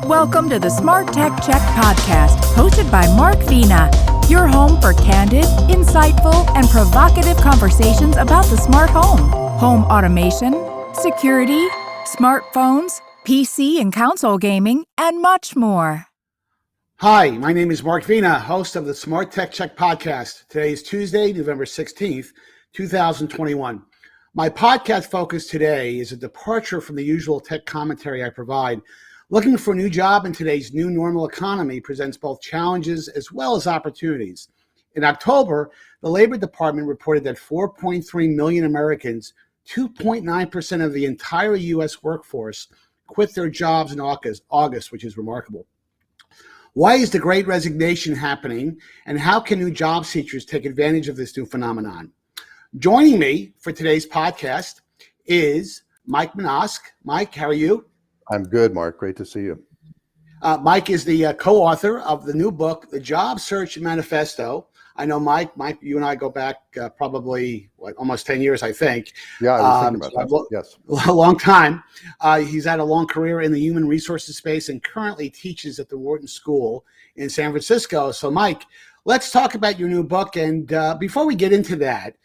Welcome to the SmartTechCheck podcast, hosted by Mark Vena, your home for candid, insightful, and provocative conversations about the smart home automation, security, smartphones, PC and console gaming, and much more. Hi, my name is Mark Vena, host of the SmartTechCheck podcast. Today is Tuesday, November 16th, 2021. My podcast focus today is a departure from the usual tech commentary I provide. Looking for a new job in today's new normal economy presents both challenges as well as opportunities. In October, the Labor Department reported that 4.3 million Americans, 2.9% of the entire U.S. workforce, quit their jobs in August, which is remarkable. Why is the Great Resignation happening, and how can new job seekers take advantage of this new phenomenon? Joining me for today's podcast is Mike Manoske. Mike, how are you? I'm good, Mark. Great to see you. Mike is the co-author of the new book, The Job Search Manifesto. I know, Mike, you and I go back probably almost 10 years, I think. Yeah, I was thinking about that. Yes. A long time. He's had a long career in the human resources space and currently teaches at the Wharton School in San Francisco. So, Mike, let's talk about your new book. And before we get into that,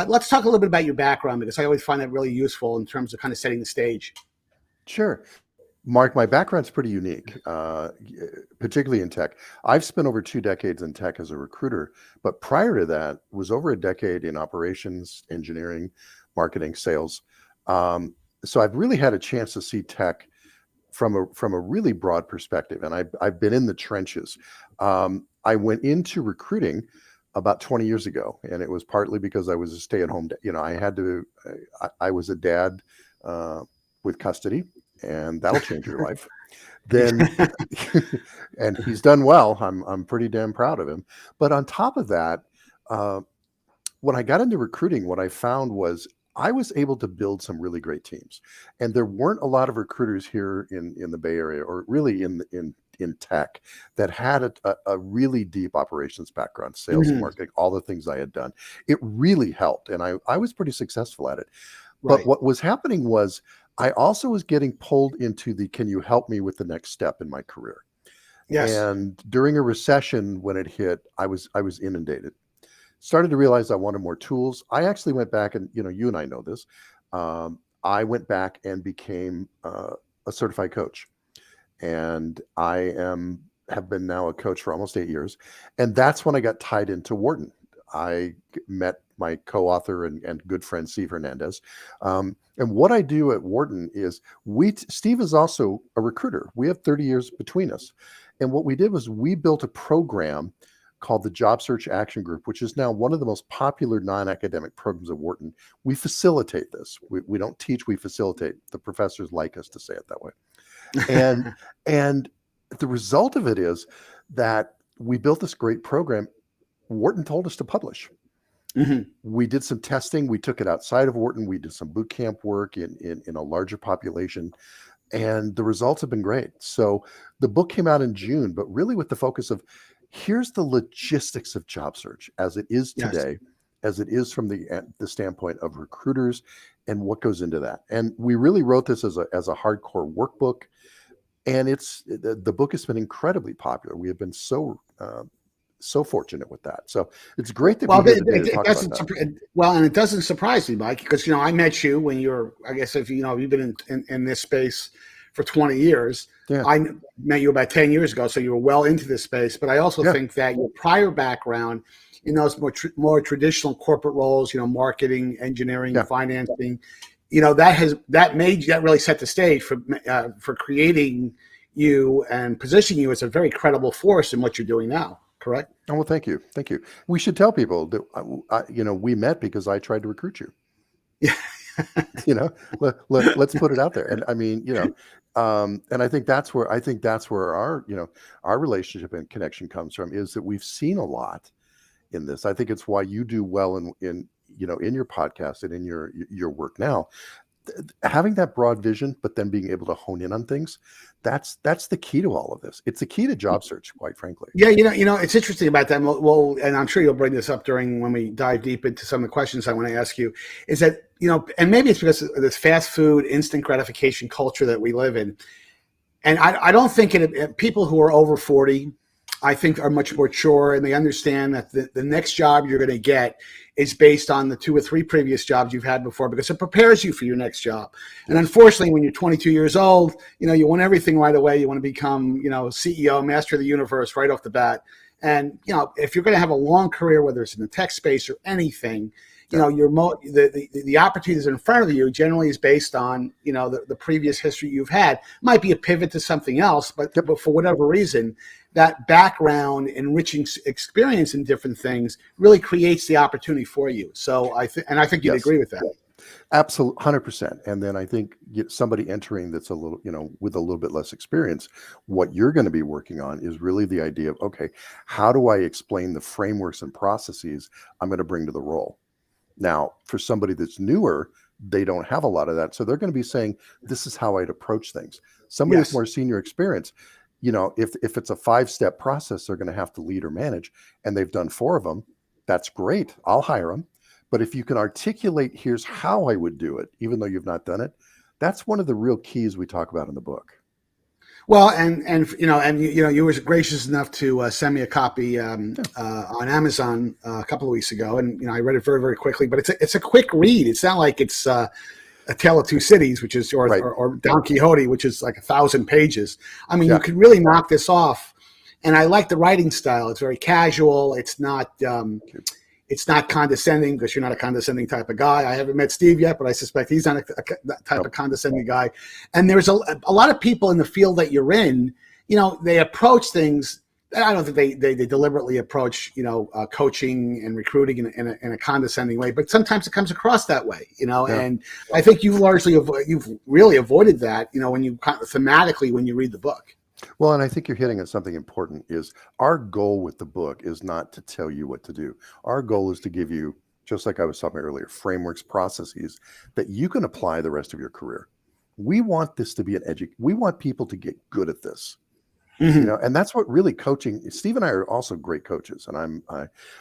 let's talk a little bit about your background, because I always find that really useful in terms of kind of setting the stage. Sure. Mark, my background's pretty unique, particularly in tech. I've spent over 2 decades in tech as a recruiter, but prior to that was over a decade in operations, engineering, marketing, sales. So I've really had a chance to see tech from a really broad perspective, and I've been in the trenches. I went into recruiting about 20 years ago, and it was partly because I was a stay-at-home. I was a dad with custody. And that'll change your life. Then, and he's done well. I'm pretty damn proud of him. But on top of that, when I got into recruiting, what I found was I was able to build some really great teams. And there weren't a lot of recruiters here in the Bay Area, or really in tech, that had a really deep operations background, sales and marketing, all the things I had done. It really helped, and I was pretty successful at it. Right. But what was happening was I also was getting pulled into can you help me with the next step in my career? Yes. And during a recession, when it hit, I was inundated. Started to realize I wanted more tools. I actually went back, and you and I know this. I went back and became a certified coach, and I have been now a coach for almost 8 years. And that's when I got tied into Wharton. I met my co-author and good friend, Steve Hernandez. And what I do at Wharton is Steve is also a recruiter. We have 30 years between us. And what we did was we built a program called the Job Search Action Group, which is now one of the most popular non-academic programs at Wharton. We facilitate this. We don't teach, we facilitate. The professors like us to say it that way. And the result of it is that we built this great program. Wharton told us to publish. We did some testing. We took it outside of Wharton. We did some boot camp work in a larger population, and the results have been great. So the book came out in June, but really with the focus of here's the logistics of job search as it is today, as it is from the standpoint of recruiters and what goes into that. And we really wrote this as a hardcore workbook, and the book has been incredibly popular. We have been so fortunate with that. So it's great that talk about that. Well, and it doesn't surprise me, Mike, because I met you when you're, I guess if you've been in this space for 20 years. Yeah. I met you about 10 years ago, so you were well into this space. But I also think that your prior background in those more traditional corporate roles, marketing, engineering, financing, that really set the stage for creating you and positioning you as a very credible force in what you're doing now. Correct? Oh, well, thank you. Thank you. We should tell people that, we met because I tried to recruit you. Yeah. Let's put it out there. And I mean, and I think that's where our relationship and connection comes from, is that we've seen a lot in this. I think it's why you do well in your podcast and in your work now. Having that broad vision, but then being able to hone in on things, that's the key to all of this. It's the key to job search, quite frankly. Yeah, it's interesting about that. Well, and I'm sure you'll bring this up when we dive deep into some of the questions I want to ask you, is that, and maybe it's because of this fast food, instant gratification culture that we live in. And I don't think people who are over 40, I think, are much more mature, and they understand that the next job you're going to get is based on the 2 or 3 previous jobs you've had before, because it prepares you for your next job. And unfortunately, when you're 22 years old, you want everything right away. You want to become, CEO, master of the universe right off the bat. And, if you're going to have a long career, whether it's in the tech space or anything, the opportunities in front of you generally is based on, the previous history you've had. Might be a pivot to something else, but for whatever reason, that background, enriching experience in different things really creates the opportunity for you. So I think you'd agree with that. Absolutely, 100%. And then I think somebody entering that's a little, with a little bit less experience, what you're going to be working on is really the idea of, okay, how do I explain the frameworks and processes I'm going to bring to the role? Now, for somebody that's newer, they don't have a lot of that. So they're going to be saying, this is how I'd approach things. Somebody with more senior experience, if it's a 5-step process, they're going to have to lead or manage, and they've done 4 of them. That's great. I'll hire them. But if you can articulate, here's how I would do it, even though you've not done it, that's one of the real keys we talk about in the book. Well, and you were gracious enough to send me a copy on Amazon a couple of weeks ago, and I read it very, very quickly. But it's a quick read. It's not like it's A Tale of Two Cities, which is or Don Quixote, which is like 1,000 pages. I mean, you could really knock this off. And I like the writing style. It's very casual. It's not condescending, because you're not a condescending type of guy. I haven't met Steve yet, but I suspect he's not that type of condescending guy. And there's a lot of people in the field that you're in, they approach things. I don't think they deliberately approach, coaching and recruiting in a condescending way, but sometimes it comes across that way, and I think you've really avoided that, when you thematically, when you read the book. Well, and I think you're hitting on something important. Is our goal with the book is not to tell you what to do. Our goal is to give you, just like I was talking earlier, frameworks, processes that you can apply the rest of your career. We want this to be we want people to get good at this. Mm-hmm. And that's what really coaching. Steve and I are also great coaches, and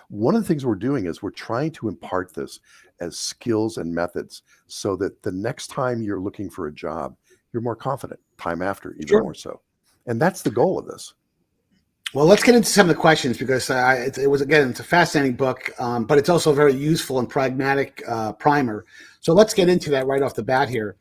one of the things we're doing is we're trying to impart this as skills and methods, so that the next time you're looking for a job, you're more confident. Time after, even more so. And that's the goal of this. Well, let's get into some of the questions, because it's a fascinating book, but it's also a very useful and pragmatic primer. So let's get into that right off the bat here.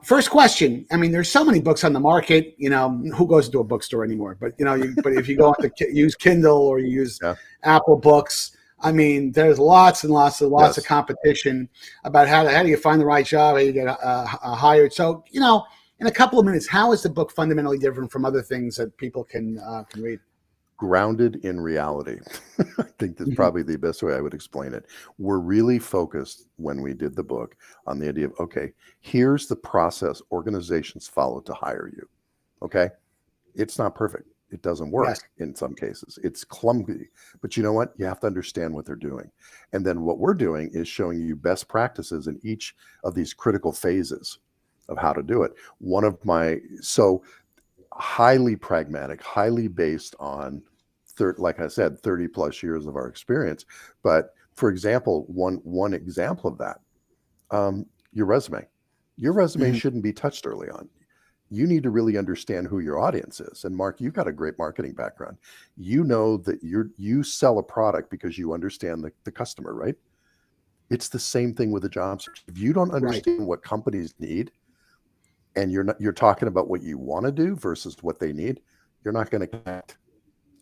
First question. I mean, there's so many books on the market. Who goes to a bookstore anymore? But but if you go to use Kindle or you use Apple Books, I mean, there's lots and lots of competition about how do you find the right job, how you get hired. So in a couple of minutes, how is the book fundamentally different from other things that people can read? Grounded in reality. I think that's probably the best way I would explain it. We're really focused, when we did the book, on the idea of, okay, here's the process organizations follow to hire you. Okay? It's not perfect. It doesn't work in some cases. It's clumsy. But you know what? You have to understand what they're doing. And then what we're doing is showing you best practices in each of these critical phases of how to do it. So highly pragmatic, highly based on, like I said, 30 plus years of our experience. But for example, one example of that, your resume. Your resume shouldn't be touched early on. You need to really understand who your audience is. And Mark, you've got a great marketing background. You know that you sell a product because you understand the customer, right? It's the same thing with a job search. If you don't understand what companies need, and you're talking about what you want to do versus what they need, you're not going to connect.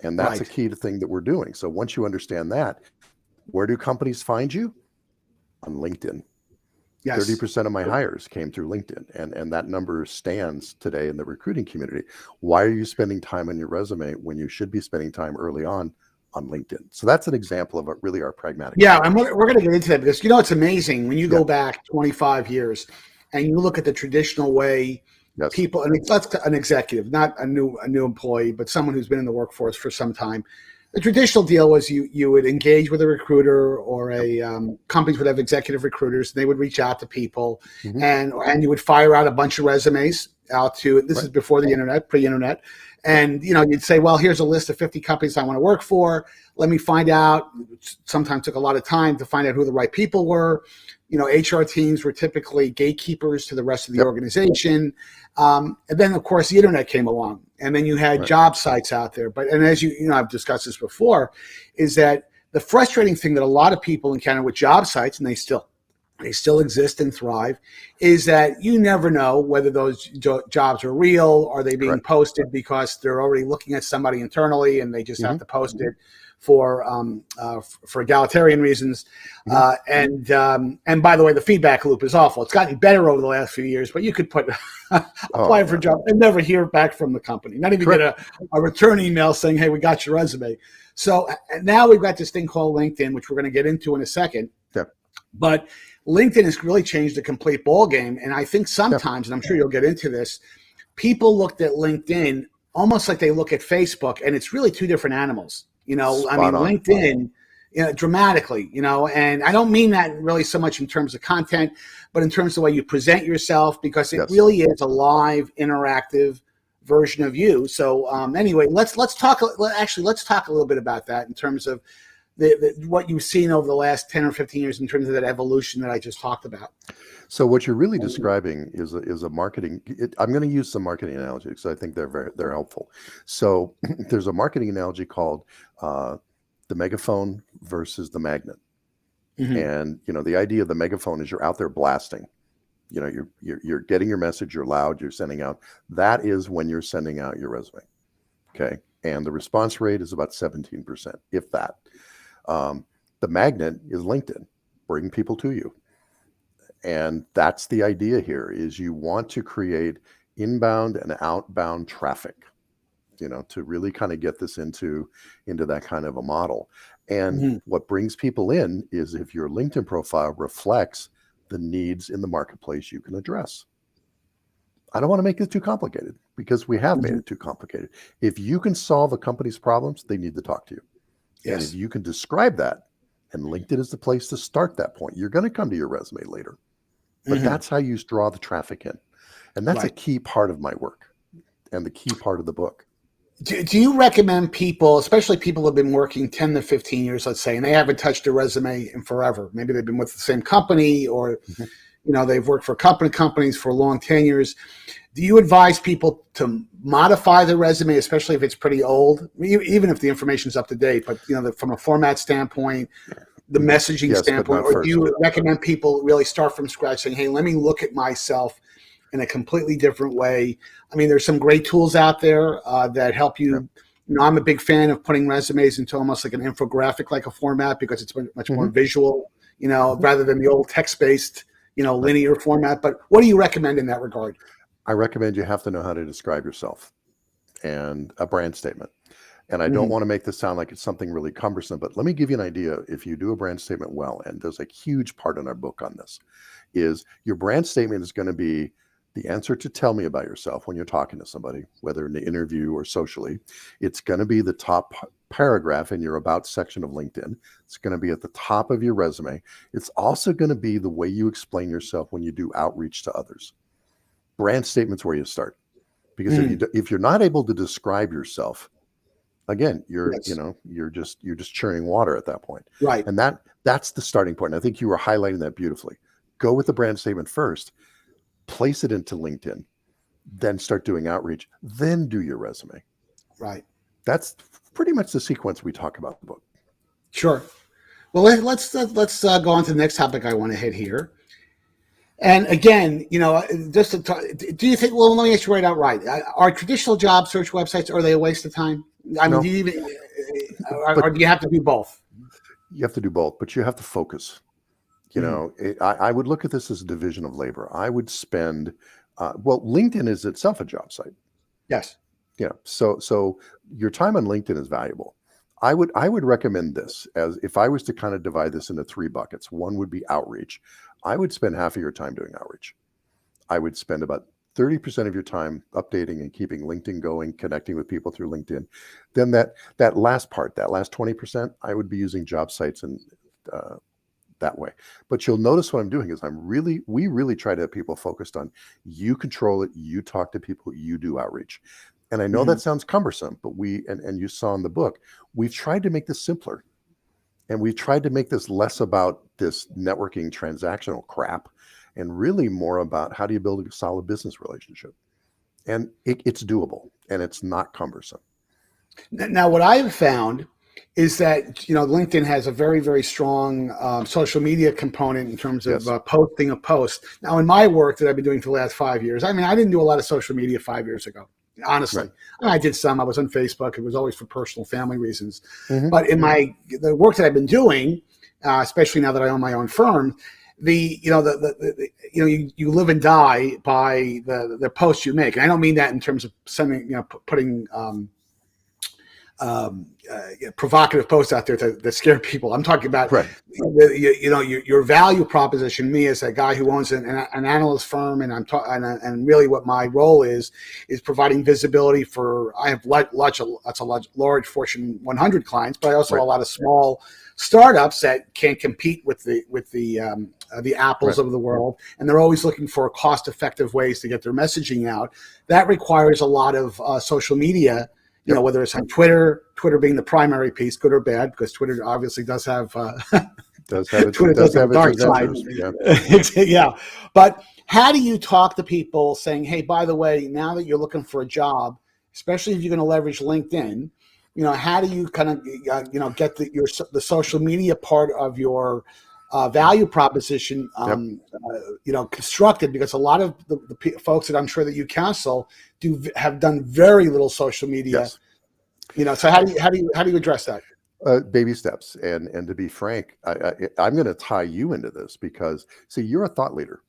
And that's a key thing that we're doing. So once you understand that, where do companies find you? On LinkedIn. Yes. 30% of my hires came through LinkedIn, and that number stands today in the recruiting community. Why are you spending time on your resume when you should be spending time early on LinkedIn? So that's an example of really our pragmatic. Yeah, and we're going to get into that, because it's amazing when you go back 25 years and you look at the traditional way people, and that's an executive, not a new employee, but someone who's been in the workforce for some time. The traditional deal was you would engage with a recruiter, or companies would have executive recruiters, and they would reach out to people, and you would fire out a bunch of resumes, out to, this is before the internet, pre-internet. And, you'd say, well, here's a list of 50 companies I want to work for. Let me find out. Sometimes took a lot of time to find out who the right people were. HR teams were typically gatekeepers to the rest of the organization. And then, of course, the internet came along. And then you had job sites out there. And as I've discussed this before, is that the frustrating thing that a lot of people encounter with job sites, and they still exist and thrive, is that you never know whether those jobs are real. Are they being posted because they're already looking at somebody internally and they just have to post it for egalitarian reasons? And by the way, the feedback loop is awful. It's gotten better over the last few years, but you could apply for a job and never hear back from the company. Not even get a return email saying, hey, we got your resume. So now we've got this thing called LinkedIn, which we're going to get into in a second. But LinkedIn has really changed the complete ball game. And I think sometimes, and I'm sure you'll get into this, people looked at LinkedIn almost like they look at Facebook, and it's really two different animals. LinkedIn, dramatically, and I don't mean that really so much in terms of content, but in terms of the way you present yourself, because it really is a live, interactive version of you. So anyway, let's talk a little bit about that in terms of what you've seen over the last 10 or 15 years in terms of that evolution that I just talked about. So what you're really describing is a marketing. I'm going to use some marketing analogies because I think they're helpful. So there's a marketing analogy called the megaphone versus the magnet. And the idea of the megaphone is you're out there blasting. You're getting your message. You're loud. You're sending out. That is when you're sending out your resume. Okay, and the response rate is about 17%, if that. The magnet is LinkedIn, bring people to you. And that's the idea here, is you want to create inbound and outbound traffic, to really kind of get this into that kind of a model. And what brings people in is if your LinkedIn profile reflects the needs in the marketplace you can address. I don't want to make this too complicated because we have made it too complicated. If you can solve a company's problems, they need to talk to you. And if you can describe that, and LinkedIn is the place to start that point, you're going to come to your resume later. But that's how you draw the traffic in. And that's a key part of my work and the key part of the book. Do you recommend people, especially people who have been working 10 to 15 years, let's say, and they haven't touched a resume in forever? Maybe they've been with the same company, or they've worked for companies for long tenures. Do you advise people to modify the resume, especially if it's pretty old, even if the information's up to date, but from a format standpoint, the messaging standpoint, or do you recommend people really start from scratch, saying, hey, let me look at myself in a completely different way? I mean, there's some great tools out there that help you. I'm a big fan of putting resumes into almost like an infographic like a format, because it's much more visual, rather than the old text-based, linear format. But what do you recommend in that regard? I recommend you have to know how to describe yourself and a brand statement. And I don't want to make this sound like it's something really cumbersome, but let me give you an idea. If you do a brand statement well, and there's a huge part in our book on this, is your brand statement is going to be the answer to tell me about yourself when you're talking to somebody, whether in the interview or socially. It's going to be the top paragraph in your about section of LinkedIn. It's going to be at the top of your resume. It's also going to be the way you explain yourself when you do outreach to others. Brand statement's where you start, because if you're not able to describe yourself, again, you're just churning water at that point. Right. And that's the starting point. And I think you were highlighting that beautifully. Go with the brand statement first, place it into LinkedIn, then start doing outreach, then do your resume. Right. That's pretty much the sequence we talk about in the book. Sure. Well, let's go on to the next topic I want to hit here. And again, just to talk, do you think? Well, let me ask you right outright: are traditional job search websites, are they a waste of time? I mean, do you even, or do you have to do both? You have to do both, but you have to focus. I would look at this as a division of labor. I would spend, LinkedIn is itself a job site. Yes. So your time on LinkedIn is valuable. I would recommend this, as if I was to kind of divide this into three buckets. One would be outreach. I would spend half of your time doing outreach. I would spend about 30% of your time updating and keeping LinkedIn going, connecting with people through LinkedIn. Then that last part, that last 20%, I would be using job sites and that way. But you'll notice what I'm doing is we really try to have people focused on you control it, you talk to people, you do outreach. And I know that sounds cumbersome, but and you saw in the book, we've tried to make this simpler. And we've tried to make this less about this networking transactional crap and really more about how do you build a solid business relationship. And it's doable and it's not cumbersome. Now, what I've found is that, LinkedIn has a very, very strong social media component in terms of posting a post. Now, in my work that I've been doing for the last 5 years, I didn't do a lot of social media 5 years ago. Honestly, I did some. I was on Facebook. It was always for personal family reasons. But in the work that I've been doing, especially now that I own my own firm, you live and die by the posts you make. And I don't mean that in terms of sending, putting provocative posts out there that scare people. I'm talking about your value proposition. Me as a guy who owns an analyst firm, and and really what my role is providing visibility for. I have large Fortune 100 clients, but I also have a lot of small startups that can't compete with the Apples of the world, and they're always looking for cost-effective ways to get their messaging out. That requires a lot of social media. Whether it's on Twitter being the primary piece, good or bad, because Twitter obviously does have a dark side. Yeah. But how do you talk to people saying, hey, by the way, now that you're looking for a job, especially if you're going to leverage LinkedIn, how do you kind of get the social media part of your value proposition constructed? Because a lot of the folks that I'm sure that you counsel have done very little social media. So how do you address that? Baby steps. And to be frank, I'm going to tie you into this because, see, you're a thought leader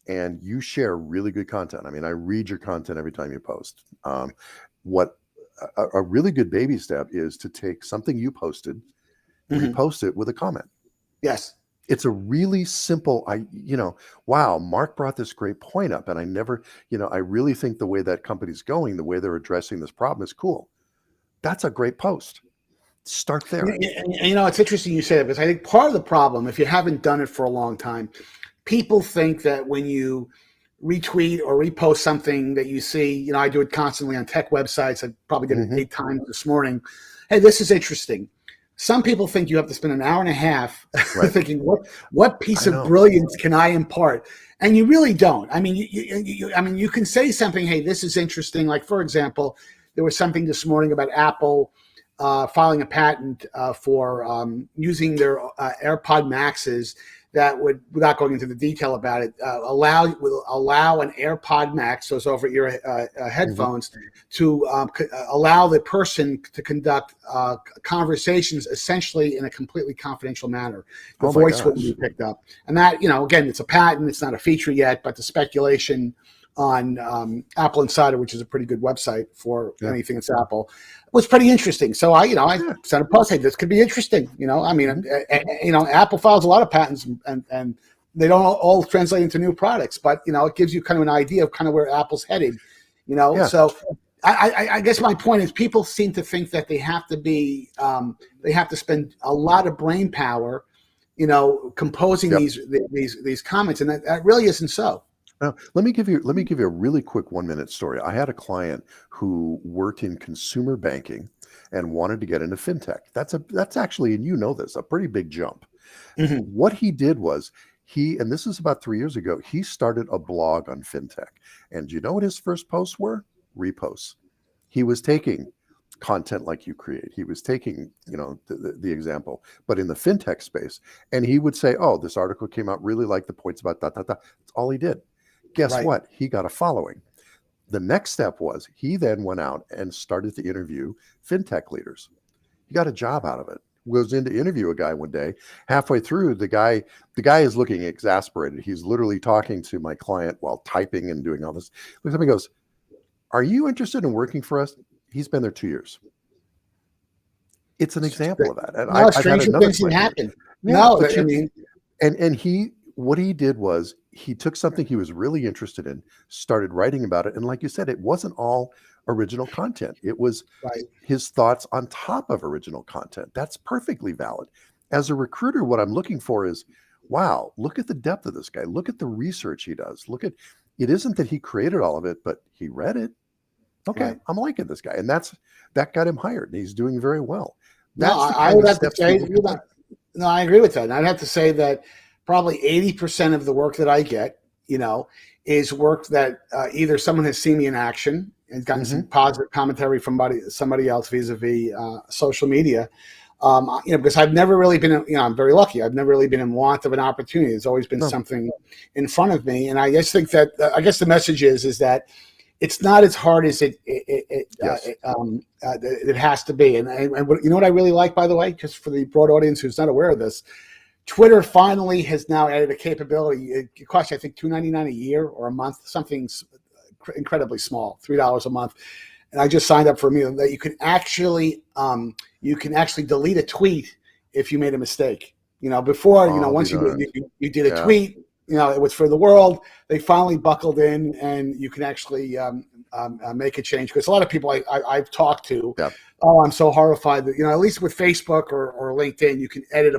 and you share really good content. I read your content every time you post. What a really good baby step is to take something you posted, repost it with a comment. Yes. It's a really simple, wow, Mark brought this great point up. And I never, I really think the way that company's going, the way they're addressing this problem is cool. That's a great post. Start there. It's interesting you say that, because I think part of the problem, if you haven't done it for a long time, people think that when you retweet or repost something that you see, I do it constantly on tech websites. I probably did it 8 times this morning. Hey, this is interesting. Some people think you have to spend an hour and a half thinking, what piece of brilliance can I impart? And you really don't. You can say something, hey, this is interesting. Like, for example, there was something this morning about Apple filing a patent for using their AirPod Maxes that would, without going into the detail about it, allow an AirPod Max, those over-ear headphones, to allow the person to conduct conversations essentially in a completely confidential manner. The voice wouldn't be picked up. And that, again, it's a patent. It's not a feature yet, but the speculation on Apple Insider, which is a pretty good website for anything that's Apple, was pretty interesting. So I sent a post, hey, this could be interesting. Apple files a lot of patents and they don't all translate into new products, but it gives you kind of an idea of kind of where Apple's headed. So I guess my point is people seem to think that they have to spend a lot of brain power, composing these comments, and that really isn't so. Now, let me give you a really quick 1-minute story. I had a client who worked in consumer banking and wanted to get into fintech. That's actually, and this, a pretty big jump. What he did was and this is about 3 years ago, he started a blog on fintech. And do you know what his first posts were? Reposts. He was taking content like you create. He was taking, the example, but in the fintech space. And he would say, oh, this article came out, really like the points about that. That's all he did. Guess what? He got a following. The next step was he then went out and started to interview fintech leaders. He got a job out of it. Goes in to interview a guy one day. Halfway through, the guy is looking exasperated. He's literally talking to my client while typing and doing all this. Looks at me and goes, "Are you interested in working for us?" He's been there 2 years. It's an example of that. And stranger things can happen. What he did was he took something he was really interested in, started writing about it. And like you said, it wasn't all original content. It was his thoughts on top of original content. That's perfectly valid. As a recruiter, what I'm looking for is, wow, look at the depth of this guy. Look at the research he does. It isn't that he created all of it, but he read it. Okay, Right. I'm liking this guy. And that got him hired, and he's doing very well. No, That's the I kind would of have to steps say, you look at. no, I agree with that. And I'd have to say that probably 80% of the work that I get, is work that either someone has seen me in action and gotten some positive commentary from somebody else vis-a-vis social media. Because I've never really been, I'm very lucky. I've never really been in want of an opportunity. There's always been something in front of me. And I just think that, the message is that it's not as hard as it has to be. And what I really like, by the way, just for the broad audience who's not aware of this, Twitter finally has now added a capability. It costs, I think, $2.99 a year or a month, something incredibly small, $3 a month. And I just signed up for a meeting that you can actually delete a tweet if you made a mistake. Before, once you did a tweet, it was for the world. They finally buckled in, and you can actually make a change. Because a lot of people I've talked to, I'm so horrified that at least with Facebook or LinkedIn, you can edit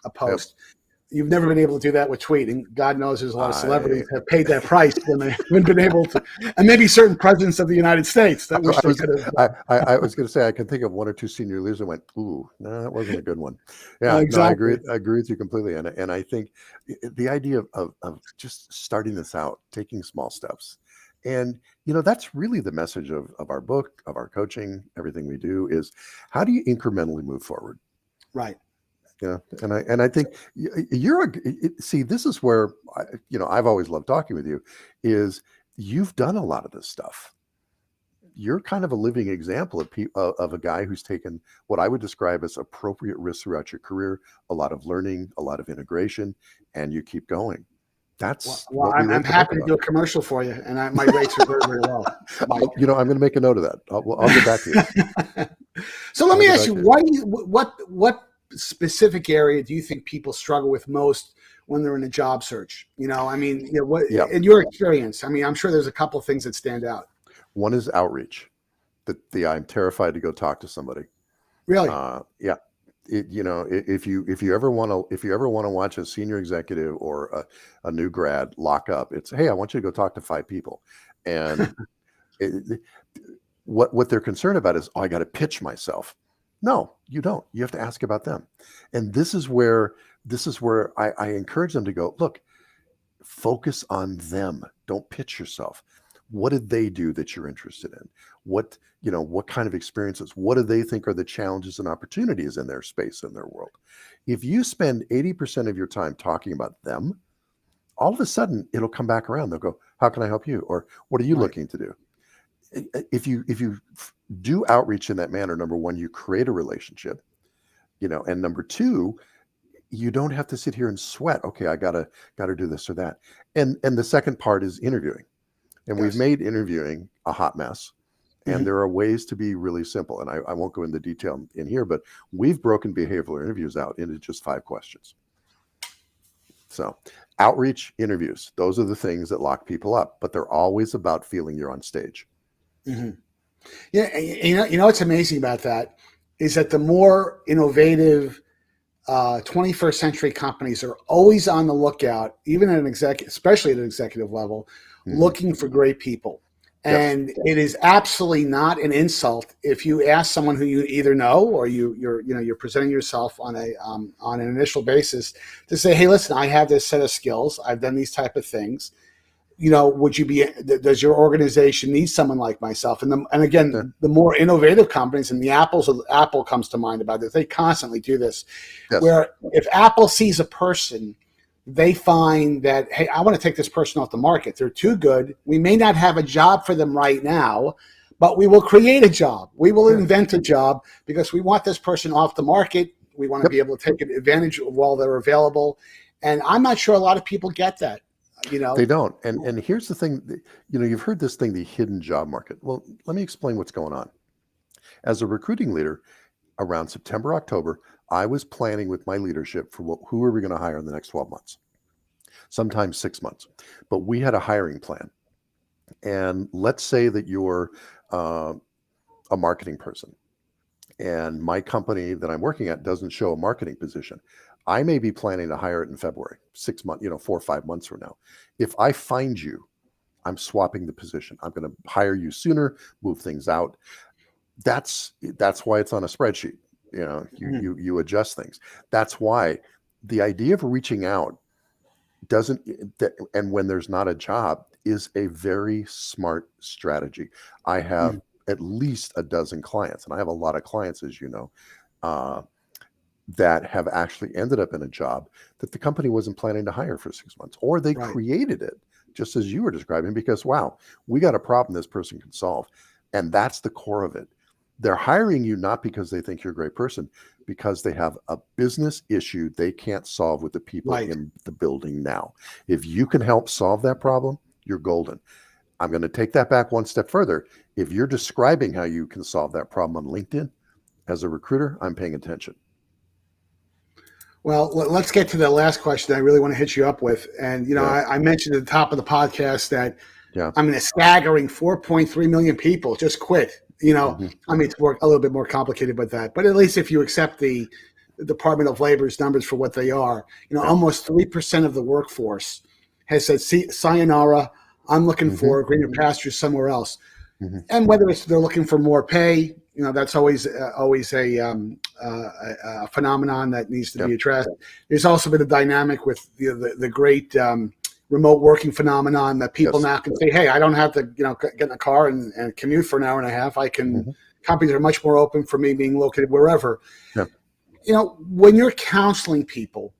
a post. Yep. You've never been able to do that with tweeting. God knows there's a lot of celebrities have paid that price when they haven't been able to, and maybe certain presidents of the United States that wish they could have. I was going to say, I can think of one or two senior leaders that went, "Ooh, no, that wasn't a good one." Yeah, exactly. No, I agree with you completely, and I think the idea of just starting this out, taking small steps, and that's really the message of our book, of our coaching, everything we do is how do you incrementally move forward? Right. Yeah, and I think see, this is where I've always loved talking with you. Is you've done a lot of this stuff. You're kind of a living example of a guy who's taken what I would describe as appropriate risks throughout your career, a lot of learning, a lot of integration, and you keep going. That's I'm happy to do a commercial for you, and my rates are very, very low. I'm going to make a note of that. I'll get back to you. So let me ask you, what specific area do you think people struggle with most when they're in a job search? In your experience, I'm sure there's a couple of things that stand out. One is outreach. I'm terrified to go talk to somebody. Really? Yeah. If you ever want to watch a senior executive or a new grad lock up, it's, hey, I want you to go talk to 5 people, and what they're concerned about is, I got to pitch myself. No, you don't. You have to ask about them. And this is where I encourage them to go, look, focus on them. Don't pitch yourself. What did they do that you're interested in? What kind of experiences? What do they think are the challenges and opportunities in their space, in their world? If you spend 80% of your time talking about them, all of a sudden it'll come back around. They'll go, how can I help you? Or what are you looking to do? If you do outreach in that manner, number one, you create a relationship, and number two, you don't have to sit here and sweat. Okay, I gotta do this or that. And the second part is interviewing. And we've made interviewing a hot mess. And there are ways to be really simple. And I won't go into detail in here, but we've broken behavioral interviews out into just 5 questions. So outreach, interviews, those are the things that lock people up, but they're always about feeling you're on stage. Mm-hmm. Yeah, what's amazing about that is that the more innovative 21st century companies are always on the lookout, even at especially at an executive level, looking for great people. And it is absolutely not an insult if you ask someone who you either know or you're presenting yourself on an initial basis to say, hey, listen, I have this set of skills. I've done these type of things. Does your organization need someone like myself? And again, the more innovative companies, and Apple comes to mind about this, they constantly do this, where if Apple sees a person, they find that, hey, I want to take this person off the market. They're too good. We may not have a job for them right now, but we will create a job. We will invent a job because we want this person off the market. We want to be able to take advantage of while they're available. And I'm not sure a lot of people get that. They don't. And here's the thing, you've heard this thing, the hidden job market. Well, let me explain what's going on. As a recruiting leader, around September, October, I was planning with my leadership for who are we going to hire in the next 12 months, sometimes 6 months. But we had a hiring plan. And let's say that you're a marketing person and my company that I'm working at doesn't show a marketing position, I may be planning to hire it in February, 6 months, 4 or 5 months from now. If I find you, I'm swapping the position. I'm going to hire you sooner, move things out. That's why it's on a spreadsheet. You adjust things. That's why the idea of reaching out and when there's not a job is a very smart strategy. I have at least a dozen clients, and I have a lot of clients, as you know, that have actually ended up in a job that the company wasn't planning to hire for 6 months, or they created it just as you were describing, because, wow, we got a problem this person can solve. And that's the core of it. They're hiring you not because they think you're a great person, because they have a business issue they can't solve with the people in the building now. If you can help solve that problem, you're golden. I'm going to take that back one step further. If you're describing how you can solve that problem on LinkedIn, as a recruiter, I'm paying attention. Well, let's get to the last question I really want to hit you up with. And, I mentioned at the top of the podcast that a staggering 4.3 million people just quit. It's a little bit more complicated with that. But at least if you accept the Department of Labor's numbers for what they are, almost 3% of the workforce has said, sayonara, I'm looking for greener pastures somewhere else. And whether they're looking for more pay, that's always a phenomenon that needs to be addressed. There's also been a dynamic with the great remote working phenomenon that people now can say, hey, I don't have to get in a car and commute for an hour and a half. I can. Companies are much more open for me being located wherever. When you're counseling people,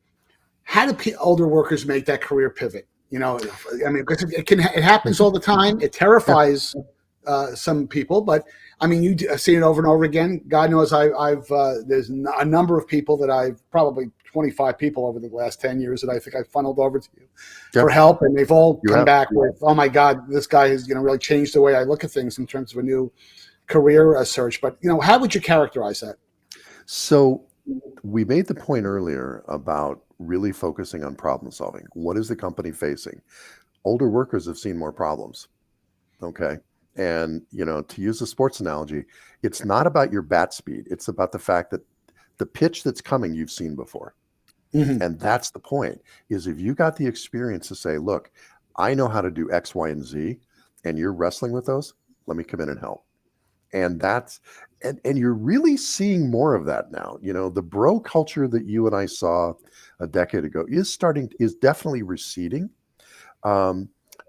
how do older workers make that career pivot? Because it happens all the time. It terrifies some people, but you see it over and over again. God knows I've there's a number of people that I've probably 25 people over the last 10 years that I think I funneled over to you for help, and they've all come back with, oh my God, this guy has really changed the way I look at things in terms of a new career search. But how would you characterize that? So we made the point earlier about really focusing on problem solving. What is the company facing? Older workers have seen more problems. Okay. And, to use a sports analogy, it's not about your bat speed. It's about the fact that the pitch that's coming, you've seen before. And that's the point, is if you got the experience to say, look, I know how to do X, Y, and Z, and you're wrestling with those, let me come in and help. And and you're really seeing more of that now. The bro culture that you and I saw a decade ago is definitely receding.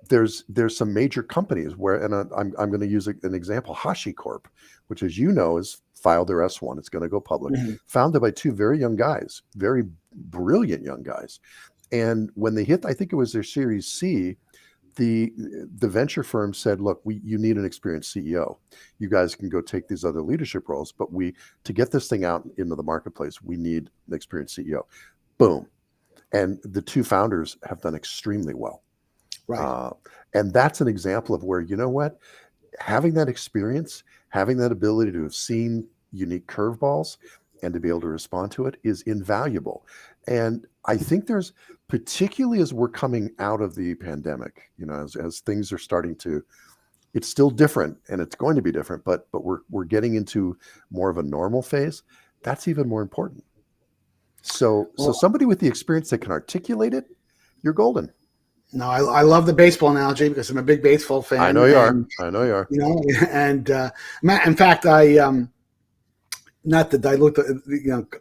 There's some major companies where, and I'm going to use an example, HashiCorp, which, as you know, has filed their S1. It's going to go public. Founded by two very young guys, very brilliant young guys. And when they hit, I think it was their Series C, the venture firm said, look, you need an experienced CEO. You guys can go take these other leadership roles, but to get this thing out into the marketplace, we need an experienced CEO. Boom. And the two founders have done extremely well. Right. And that's an example of where, having that experience, having that ability to have seen unique curveballs and to be able to respond to it is invaluable. And I think there's, particularly as we're coming out of the pandemic, as things are starting to, it's still different and it's going to be different, but we're getting into more of a normal phase. That's even more important. So somebody with the experience that can articulate it, you're golden. No, I love the baseball analogy because I'm a big baseball fan. I know you are. And in fact, not to dilute,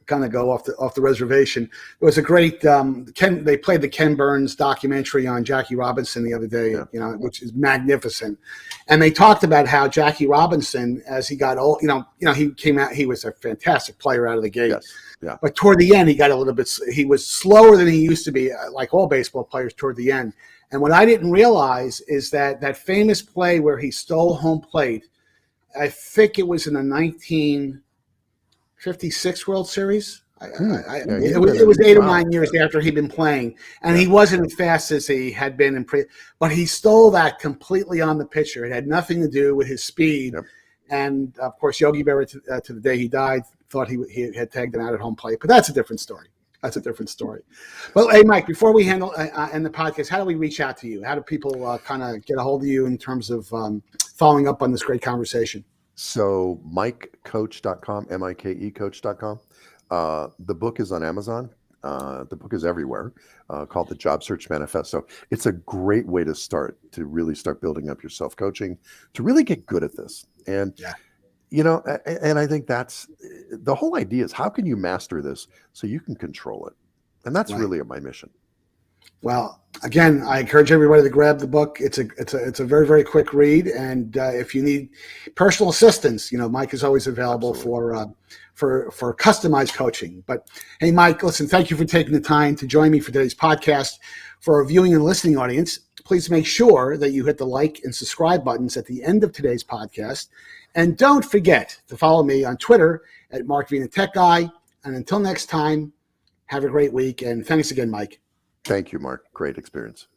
kind of go off the reservation. It was a great they played the Ken Burns documentary on Jackie Robinson the other day, which is magnificent. And they talked about how Jackie Robinson, as he got old, he came out, he was a fantastic player out of the gate. Yes. Yeah. But toward the end, he got a little bit, he was slower than he used to be, like all baseball players toward the end. And what I didn't realize is that famous play where he stole home plate, I think it was in the 1956 World Series. It was 8 or 9 years after he'd been playing, and he wasn't as fast as he had been but he stole that completely on the pitcher. It had nothing to do with his speed. Yep. And of course, Yogi Berra, to the day he died, thought he had tagged him out at home plate. But that's a different story. But hey, Mike, before we end the podcast, how do we reach out to you? How do people kind of get a hold of you in terms of following up on this great conversation? So MikeCoach.com, M-I-K-E Coach.com. The book is on Amazon. The book is everywhere, called the Job Search Manifesto. It's a great way to start, to really start building up your self-coaching, to really get good at this. And, Yeah. and I think that's the whole idea, is how can you master this so you can control it? And that's Right. really my mission. Well, again, I encourage everybody to grab the book. It's a very, very quick read, and if you need personal assistance, Mike is always available for customized coaching. But hey, Mike, listen, thank you for taking the time to join me for today's podcast. For our viewing and listening audience, please make sure that you hit the like and subscribe buttons at the end of today's podcast, and don't forget to follow me on Twitter at Mark Vena Tech Guy. And until next time, have a great week, and thanks again, Mike. Thank you, Mark. Great experience.